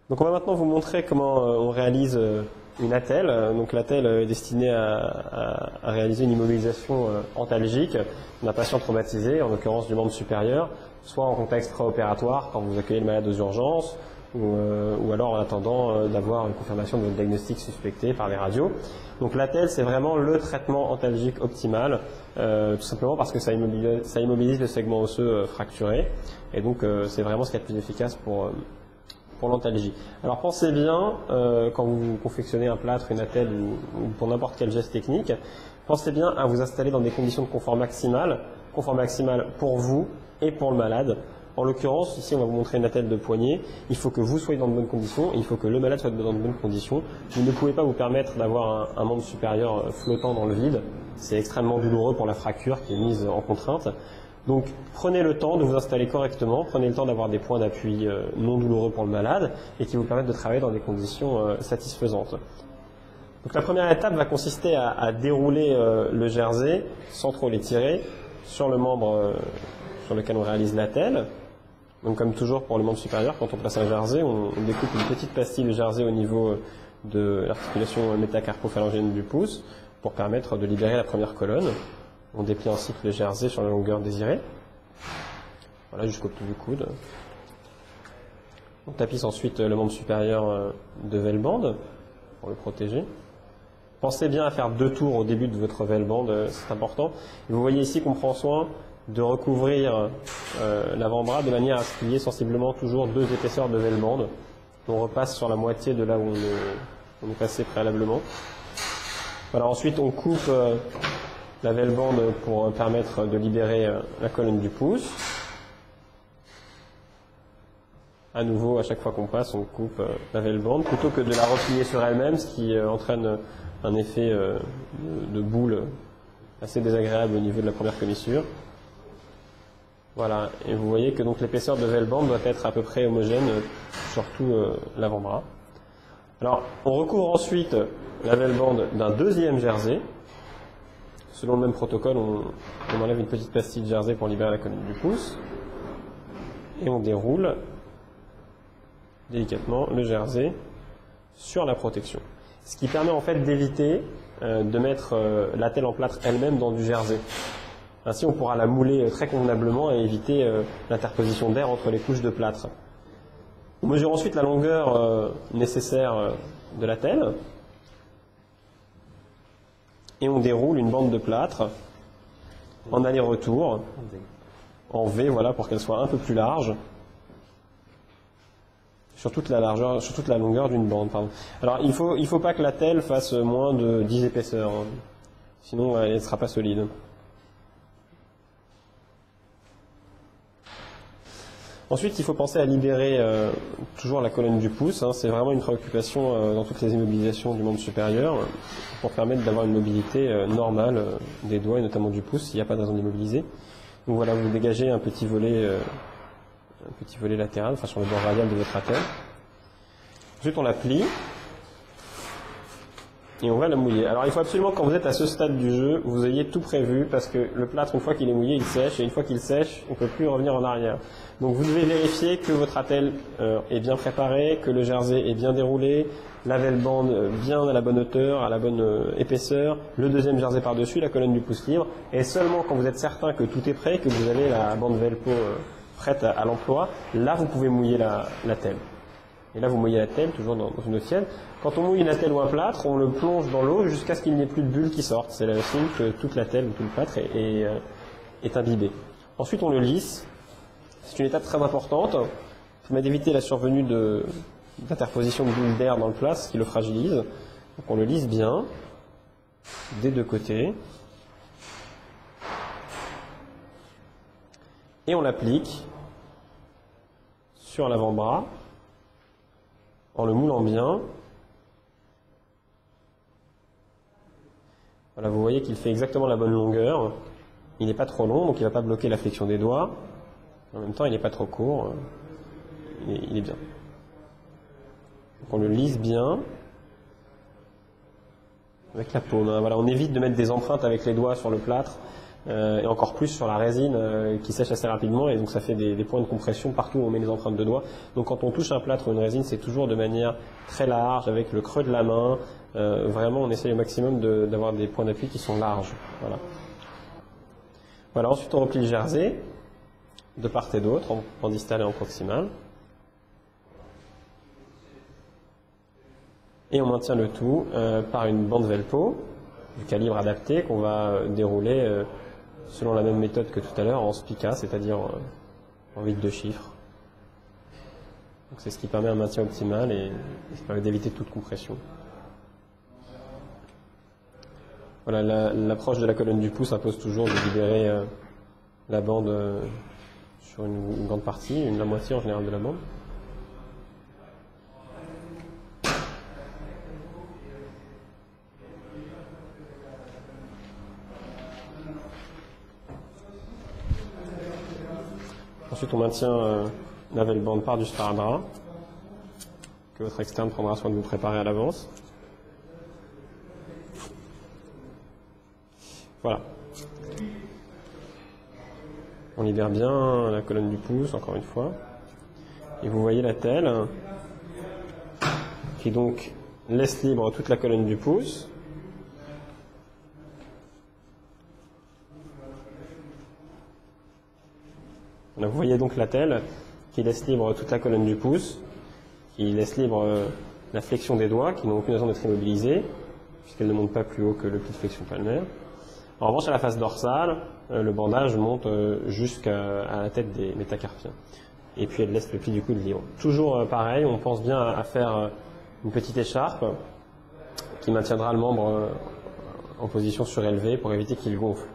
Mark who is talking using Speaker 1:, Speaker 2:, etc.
Speaker 1: Donc on va maintenant vous montrer comment on réalise une attelle. Donc l'attelle est destinée à réaliser une immobilisation antalgique d'un patient traumatisé, en l'occurrence du membre supérieur, soit en contexte préopératoire quand vous accueillez le malade aux urgences, ou alors en attendant d'avoir une confirmation de votre diagnostic suspecté par les radios. Donc l'attelle, c'est vraiment le traitement antalgique optimal, tout simplement parce que ça immobilise le segment osseux fracturé, et donc c'est vraiment ce qui est le plus efficace pour l'antalgie. Alors pensez bien, quand vous confectionnez un plâtre, une attelle ou pour n'importe quel geste technique, pensez bien à vous installer dans des conditions de confort maximal pour vous et pour le malade. En l'occurrence, ici on va vous montrer une attelle de poignet, il faut que vous soyez dans de bonnes conditions, il faut que le malade soit dans de bonnes conditions. Vous ne pouvez pas vous permettre d'avoir un membre supérieur flottant dans le vide, c'est extrêmement douloureux pour la fracture qui est mise en contrainte. Donc prenez le temps de vous installer correctement, prenez le temps d'avoir des points d'appui non douloureux pour le malade et qui vous permettent de travailler dans des conditions satisfaisantes. Donc la première étape va consister à dérouler le jersey sans trop l'étirer sur le membre sur lequel on réalise l'attelle. Donc comme toujours pour le membre supérieur, quand on place un jersey, on découpe une petite pastille de jersey au niveau de l'articulation métacarpophalangienne du pouce pour permettre de libérer la première colonne. On déplie ensuite le jersey sur la longueur désirée, voilà, jusqu'au bout du coude. On tapisse ensuite le membre supérieur de velbande pour le protéger. Pensez bien à faire 2 tours au début de votre velbande, c'est important. Et vous voyez ici qu'on prend soin de recouvrir l'avant-bras de manière à ce qu'il y ait sensiblement toujours 2 épaisseurs de velbande. On repasse sur la moitié de là où on est passé préalablement. Voilà, ensuite on coupe la velbande pour permettre de libérer la colonne du pouce. À nouveau, à chaque fois qu'on passe, on coupe la velbande plutôt que de la replier sur elle-même, ce qui entraîne un effet de boule assez désagréable au niveau de la première commissure. Voilà, et vous voyez que donc l'épaisseur de velbande doit être à peu près homogène sur tout l'avant-bras. Alors, on recouvre ensuite la velbande d'un deuxième jersey. Selon le même protocole, on enlève une petite pastille de jersey pour libérer la colonne du pouce. Et on déroule délicatement le jersey sur la protection. Ce qui permet en fait d'éviter de mettre l'attelle en plâtre elle-même dans du jersey. Ainsi, on pourra la mouler très convenablement et éviter l'interposition d'air entre les couches de plâtre. On mesure ensuite la longueur nécessaire de l'attelle. Et on déroule une bande de plâtre en aller-retour, en V, voilà, pour qu'elle soit un peu plus large, sur toute la largeur, sur toute la longueur d'une bande. Pardon. Alors il faut pas que l'attelle fasse moins de 10 épaisseurs, hein. Sinon elle ne sera pas solide. Ensuite, il faut penser à libérer toujours la colonne du pouce. Hein. C'est vraiment une préoccupation dans toutes les immobilisations du membre supérieur pour permettre d'avoir une mobilité normale des doigts et notamment du pouce s'il n'y a pas de raison d'immobiliser. Donc voilà, vous dégagez un petit volet latéral, enfin sur le bord radial de votre attelle. Ensuite, on la plie et on va la mouiller. Alors il faut absolument, quand vous êtes à ce stade du jeu, vous ayez tout prévu parce que le plâtre, une fois qu'il est mouillé, il sèche et une fois qu'il sèche, on ne peut plus revenir en arrière. Donc vous devez vérifier que votre attelle est bien préparée, que le jersey est bien déroulé, la velbande bien à la bonne hauteur, à la bonne épaisseur, le deuxième jersey par-dessus, la colonne du pouce libre, et seulement quand vous êtes certain que tout est prêt, que vous avez la bande velpo prête à l'emploi, là vous pouvez mouiller l'attelle. Et là vous mouillez l'attelle, toujours dans une eau tiède. Quand on mouille une attelle ou un plâtre, on le plonge dans l'eau jusqu'à ce qu'il n'y ait plus de bulles qui sortent. C'est le signe que toute l'attelle ou tout le plâtre est imbibé. Ensuite on le lisse. C'est une étape très importante. Ça permet d'éviter la survenue d'interposition de bulles d'air dans le plâtre, ce qui le fragilise. Donc on le lisse bien, des 2 côtés. Et on l'applique sur l'avant-bras en le moulant bien. Voilà, vous voyez qu'il fait exactement la bonne longueur. Il n'est pas trop long, donc il ne va pas bloquer la flexion des doigts. En même temps, il n'est pas trop court. Il est bien. Donc on le lisse bien avec la paume. Hein. Voilà, on évite de mettre des empreintes avec les doigts sur le plâtre. et encore plus sur la résine qui sèche assez rapidement, et donc ça fait des points de compression partout où on met les empreintes de doigts. Donc quand on touche un plâtre ou une résine, c'est toujours de manière très large, avec le creux de la main. Vraiment, on essaye au maximum d'avoir des points d'appui qui sont larges. Voilà. Voilà, ensuite on replie le jersey de part et d'autre, en distal et en proximal. Et on maintient le tout par une bande velpo du calibre adapté qu'on va dérouler selon la même méthode que tout à l'heure en spica, c'est-à-dire en 8 de chiffres. C'est ce qui permet un maintien optimal et ça permet d'éviter toute compression. Voilà, l'approche de la colonne du pouce impose toujours de libérer la bande sur une grande partie, la moitié en général de la bande. Ensuite, on maintient la belle bande par du sparadrap que votre externe prendra soin de vous préparer à l'avance. Voilà. On libère bien la colonne du pouce, encore une fois. Et vous voyez la telle qui donc laisse libre toute la colonne du pouce. Vous voyez donc la telle qui laisse libre toute la colonne du pouce, qui laisse libre la flexion des doigts, qui n'ont aucune raison d'être immobilisés, puisqu'elle ne monte pas plus haut que le pli de flexion palmaire. En revanche, à la face dorsale, le bandage monte jusqu'à la tête des métacarpiens. Et puis elle laisse le pli du coude libre. Toujours pareil, on pense bien à faire une petite écharpe qui maintiendra le membre en position surélevée pour éviter qu'il gonfle.